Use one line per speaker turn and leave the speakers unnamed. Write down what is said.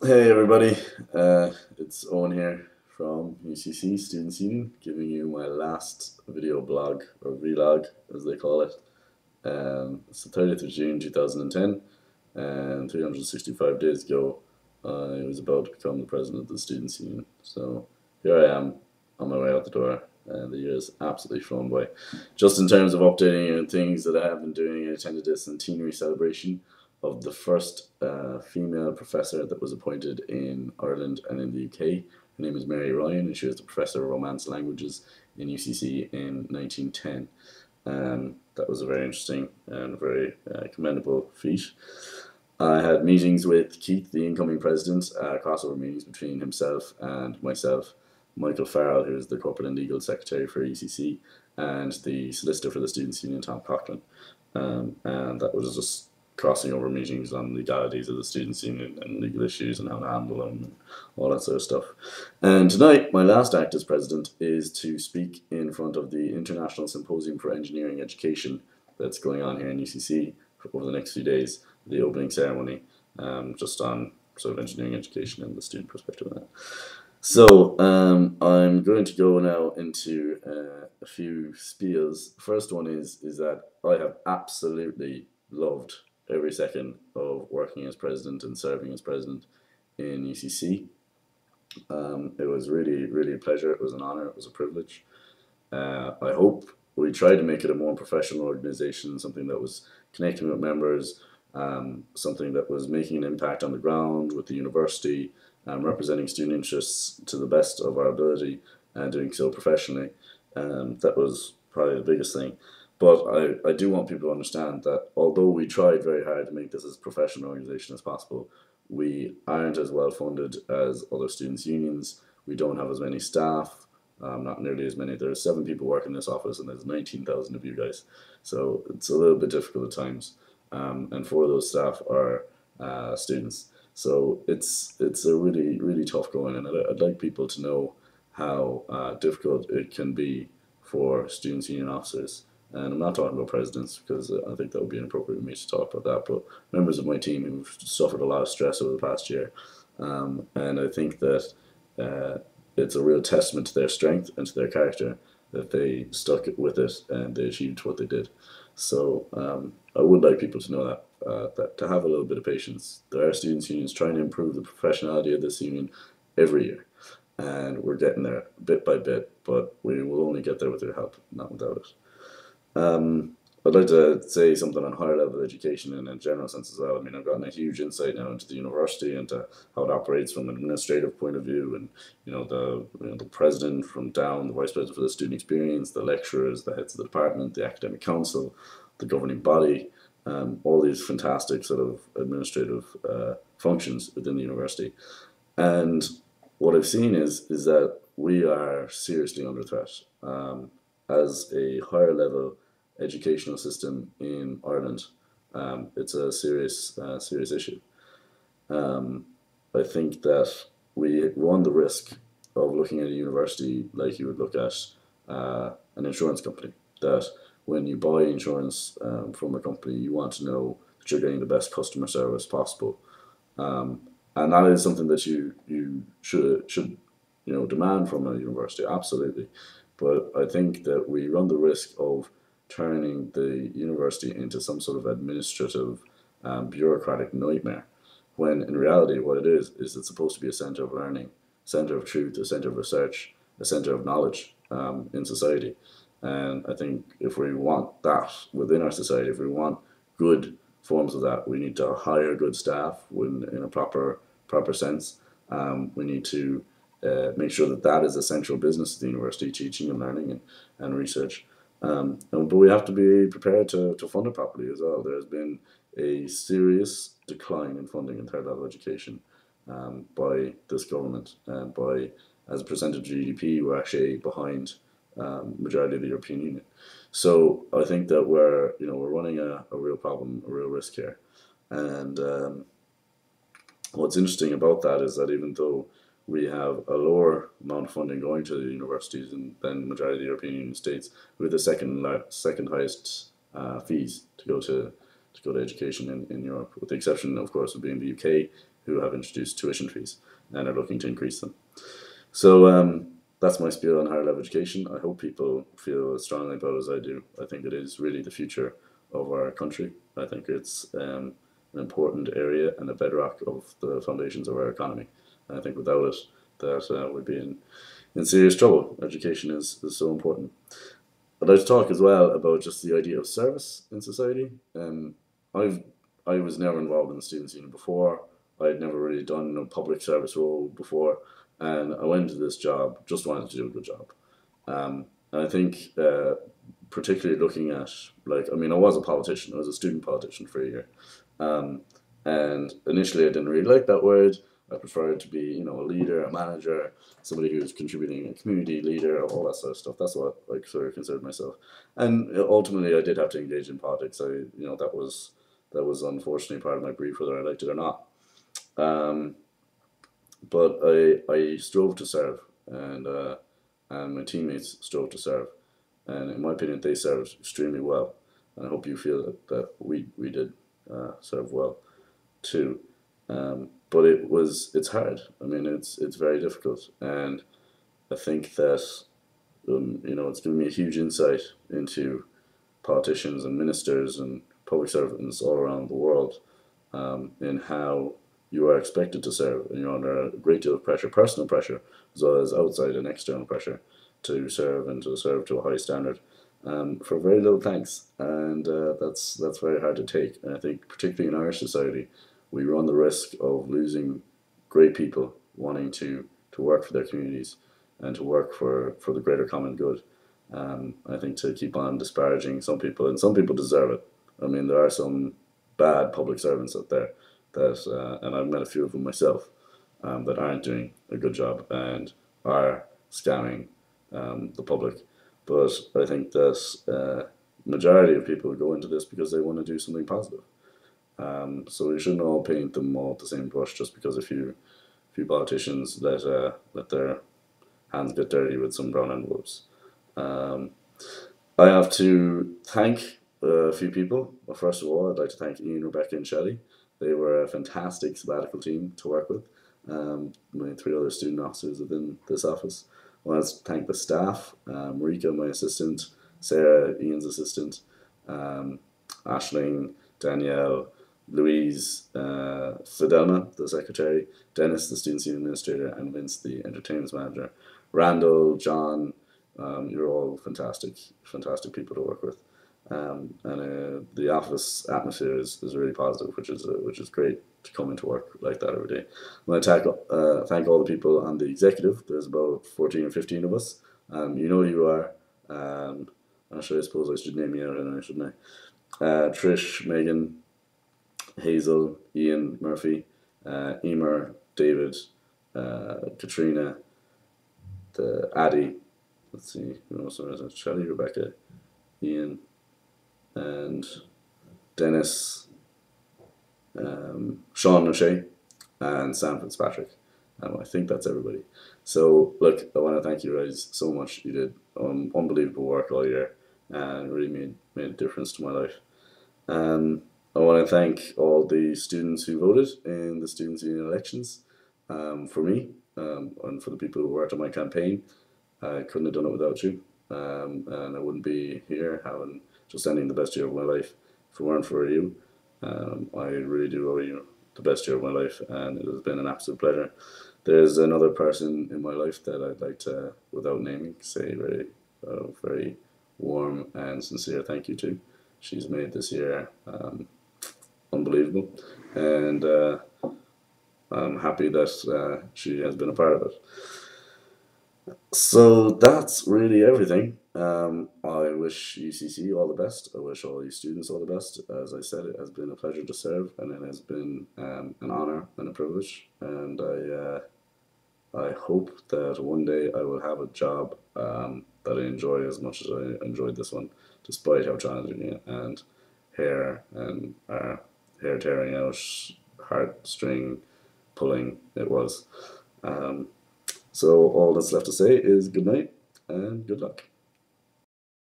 Hey everybody, it's Owen here from UCC Students Union, giving you my last video blog or vlog as they call it. It's the 30th of June 2010, and 365 days ago I was about to become the president of the Students Union. So here I am on my way out the door, and the year's absolutely flown by. Just in terms of updating you on things that I have been doing, I attended a centenary celebration of the first female professor that was appointed in Ireland and in the UK. Her name is Mary Ryan, and she was the professor of Romance languages in UCC in 1910. That was a very interesting and very commendable feat. I had meetings with Keith, the incoming president, crossover meetings between himself and myself, Michael Farrell, who is the corporate and legal secretary for UCC, and the solicitor for the Students' Union, Tom Coughlin. And that was just crossing over meetings on legalities of the Students' Union and legal issues and how to handle them and all that sort of stuff. And tonight, my last act as president is to speak in front of the International Symposium for Engineering Education that's going on here in UCC over the next few days, the opening ceremony, just on sort of engineering education and the student perspective of that. So I'm going to go now into a few spiels. First one is that I have absolutely loved every second of working as president and serving as president in UCC. It was really a pleasure. It was an honor. It was a privilege. I hope we tried to make it a more professional organization, something that was connecting with members, something that was making an impact on the ground with the university, representing student interests to the best of our ability and doing so professionally. That was probably the biggest thing. But I do want people to understand that although we tried very hard to make this as professional an organization as possible, we aren't as well funded as other students' unions. We don't have as many staff, not nearly as many. There's 7 people working in this office and there's 19,000 of you guys. So it's a little bit difficult at times. And 4 of those staff are students. So it's a really tough going, and I'd like people to know how difficult it can be for students' union officers. And I'm not talking about presidents because I think that would be inappropriate for me to talk about that, but members of my team who've suffered a lot of stress over the past year. And I think that it's a real testament to their strength and to their character that they stuck with it and they achieved what they did. So I would like people to know that to have a little bit of patience. There are students' unions trying to improve the professionality of this union every year, and we're getting there bit by bit, but we will only get there with your help, not without it. I'd like to say something on higher level education in a general sense as well. I mean, I've gotten a huge insight now into the university and to how it operates from an administrative point of view, and the president from down, the vice president for the student experience, the lecturers, the heads of the department, the academic council, the governing body, all these fantastic sort of administrative functions within the university. And what I've seen is that we are seriously under threat as a higher level educational system in Ireland. It's a serious issue. I think that we run the risk of looking at a university like you would look at an insurance company. That when you buy insurance from a company, you want to know that you're getting the best customer service possible, and that is something that you should demand from a university, absolutely. But I think that we run the risk of turning the university into some sort of administrative, bureaucratic nightmare, when in reality what it is it's supposed to be a centre of learning, centre of truth, a centre of research, a centre of knowledge in society. And I think if we want that within our society, if we want good forms of that, we need to hire good staff in a proper sense. We need to make sure that that is a central business of the university, teaching and learning and research. But we have to be prepared to fund it properly as well. There's been a serious decline in funding in third level education by this government, and by as a percentage of GDP, we're actually behind majority of the European Union. So I think that we're running a real problem, a real risk here. And what's interesting about that is that even though we have a lower amount of funding going to the universities than the majority of the European Union states, we have the second highest fees to go to education in Europe, with the exception, of course, of being the UK, who have introduced tuition fees and are looking to increase them. So that's my spiel on higher level education. I hope people feel as strongly about it as I do. I think it is really the future of our country. I think it's an important area and a bedrock of the foundations of our economy. And I think without it, that we'd be in serious trouble. Education is so important. I'd like to talk as well about just the idea of service in society. I've I was never involved in the students' union before. I'd never really done a public service role before, and I went into this job just wanted to do a good job. And I think, particularly looking at, like, I mean, I was a politician. I was a student politician for a year, um, and initially I didn't really like that word. I preferred to be, a leader, a manager, somebody who's contributing, a community leader, all that sort of stuff. That's what I sort of considered myself. And ultimately, I did have to engage in politics. That was unfortunately part of my brief, whether I liked it or not. Um, but I strove to serve, and my teammates strove to serve, and in my opinion, they served extremely well. And I hope you feel that we did serve well too. But it's hard. I mean, it's very difficult, and I think that it's given me a huge insight into politicians and ministers and public servants all around the world, in how you are expected to serve, and you're under a great deal of pressure, personal pressure, as well as outside and external pressure, to serve and to serve to a high standard, for very little thanks, and that's very hard to take. And I think, particularly in Irish society, we run the risk of losing great people wanting to work for their communities and to work for the greater common good. I think to keep on disparaging some people, and some people deserve it. I mean, there are some bad public servants out there and I've met a few of them myself, that aren't doing a good job and are scamming the public. But I think that majority of people go into this because they want to do something positive. So we shouldn't all paint them all with the same brush just because a few politicians let their hands get dirty with some brown envelopes. Um, I have to thank a few people. Well, first of all, I'd like to thank Ian, Rebecca, and Shelley. They were a fantastic sabbatical team to work with. My 3 other student officers within this office. I want to thank the staff, Marika, my assistant, Sarah, Ian's assistant, Aisling, Danielle, Louise, Fidelma, the secretary, Dennis, the student union administrator, and Vince, the entertainment manager. Randall, John, you're all fantastic, fantastic people to work with. And the office atmosphere is really positive, which is great to come into work like that every day. I want to thank all the people on the executive. There's about 14 or 15 of us. You know who you are. I suppose I should name you out anyway, shouldn't I? Trish, Megan, Hazel, Ian, Murphy, Emer, David, Katrina, the Addie. Let's see, who else is it? Shelley, Rebecca, Ian, and Dennis, Sean O'Shea, and Sam Fitzpatrick. I think that's everybody. So, look, I want to thank you guys so much. You did unbelievable work all year, and it really made a difference to my life. I want to thank all the students who voted in the Students' Union elections, for me, and for the people who worked on my campaign. I couldn't have done it without you, and I wouldn't be here just ending the best year of my life if it weren't for you. I really do owe you the best year of my life, and it has been an absolute pleasure. There's another person in my life that I'd like to, without naming, say very warm and sincere thank you to. She's made this year unbelievable, and I'm happy that she has been a part of it. So that's really everything. I wish UCC all the best. I wish all you students all the best. As I said, it has been a pleasure to serve, and it has been an honor and a privilege. And I hope that one day I will have a job that I enjoy as much as I enjoyed this one, despite how challenging and hair tearing out, heartstring pulling it was. So all that's left to say is good night and good luck.